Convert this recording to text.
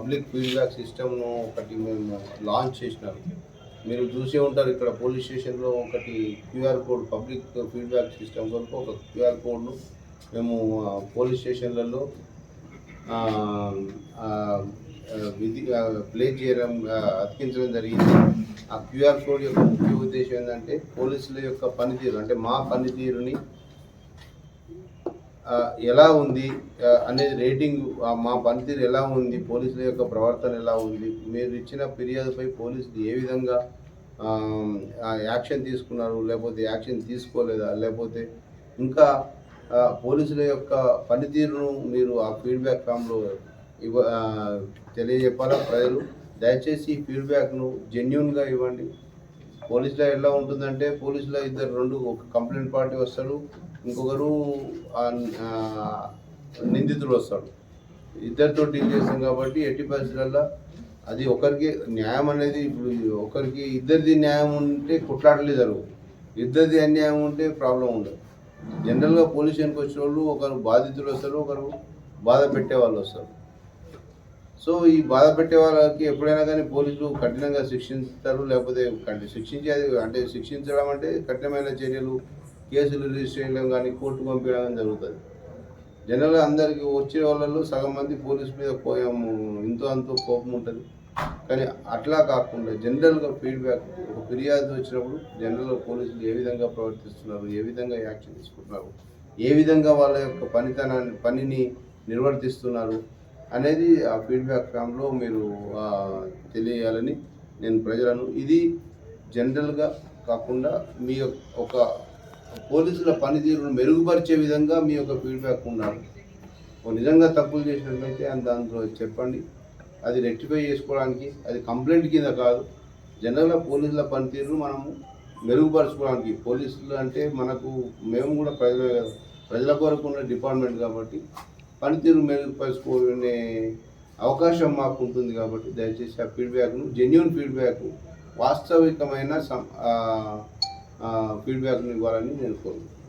Public feedback సిస్టమ్ను ఒకటి మేము లాంచ్ చేసినాం. మీరు చూసే ఉంటారు, ఇక్కడ పోలీస్ స్టేషన్లో ఒకటి QR code, public feedback system కొరకు ఒక క్యూఆర్ కోడ్ను మేము పోలీస్ స్టేషన్లలో ప్లే చేయడం, అతికించడం జరిగింది. ఆ క్యూఆర్ కోడ్ యొక్క ముఖ్య ఉద్దేశం ఏంటంటే పోలీసుల యొక్క పనితీరు, అంటే మా పనితీరుని ఎలా ఉంది అనేది రేటింగ్, మా పనితీరు ఎలా ఉంది, పోలీసుల యొక్క ప్రవర్తన ఎలా ఉంది, మీరు ఇచ్చిన ఫిర్యాదుపై పోలీసులు ఏ విధంగా యాక్షన్ తీసుకున్నారు, లేకపోతే యాక్షన్ తీసుకోలేదా, లేకపోతే ఇంకా పోలీసుల యొక్క పనితీరును మీరు ఆ ఫీడ్బ్యాక్ ఫామ్లో తెలియజెప్పాలా ప్రజలు. దయచేసి ఈ ఫీడ్బ్యాక్ను జెన్యూన్గా ఇవ్వండి. పోలీసులో ఎలా ఉంటుందంటే, పోలీసులో రెండు ఒక కంప్లైంట్ పార్టీ వస్తాడు, ఇంకొకరు నిందితుడు వస్తాడు, ఇద్దరితో డీల్ చేస్తాం కాబట్టి ఎట్టి పరిస్థితులలో అది ఒకరికి న్యాయం అనేది, ఇప్పుడు ఒకరికి ఇద్దరిది న్యాయం ఉంటే కొట్లాటలే జరుగు, ఇద్దరిది అన్యాయం ఉంటే ప్రాబ్లం ఉండదు. జనరల్గా పోలీస్ స్టేషన్కి వచ్చిన వాళ్ళు ఒకరు బాధితులు వస్తారు, ఒకరు బాధ పెట్టే వాళ్ళు వస్తారు. సో ఈ బాధ పెట్టే వాళ్ళకి ఎప్పుడైనా కానీ పోలీసులు కఠినంగా శిక్షిస్తారు, లేకపోతే శిక్షించేది అంటే శిక్షించడం అంటే కఠినమైన చర్యలు, కేసులు రిజిస్టర్ చేయడం కానీ కోర్టు పంపించడం జరుగుతుంది. జనరల్గా అందరికీ వచ్చే వాళ్ళలో సగం మంది పోలీసు మీద ఇంతో అంతో కోపం ఉంటుంది. కానీ అట్లా కాకుండా జనరల్గా ఫీడ్బ్యాక్, ఒక ఫిర్యాదు వచ్చినప్పుడు జనరల్గా పోలీసులు ఏ విధంగా ప్రవర్తిస్తున్నారు, ఏ విధంగా యాక్షన్ తీసుకుంటున్నారు, ఏ విధంగా వాళ్ళ యొక్క పనిని నిర్వర్తిస్తున్నారు అనేది ఆ ఫీడ్బ్యాక్ ఫామ్లో మీరు తెలియాలని నేను ప్రజలను, ఇది జనరల్గా కాకుండా మీ ఒక పోలీసుల పనితీరును మెరుగుపరిచే విధంగా మీ యొక్క ఫీడ్బ్యాక్ ఉండాలి. నిజంగా తప్పులు చేసినట్లయితే దాంట్లో చెప్పండి, అది రెక్టిఫై చేసుకోవడానికి. అది కంప్లైంట్ కింద కాదు, జనరల్గా పోలీసుల పనితీరును మనము మెరుగుపరచుకోవడానికి. పోలీసులు అంటే మేము కూడా ప్రజల కొరకు ఉన్న డిపార్ట్మెంట్ కాబట్టి పనితీరు మెరుగుపరుచుకునే అవకాశం మాకు ఉంటుంది. కాబట్టి దయచేసి ఆ ఫీడ్బ్యాక్ను, జెన్యూన్ ఫీడ్బ్యాక్, వాస్తవికమైన ఫీడ్బ్యాక్ను ఇవ్వాలని నేను కోరుకుంటున్నాను.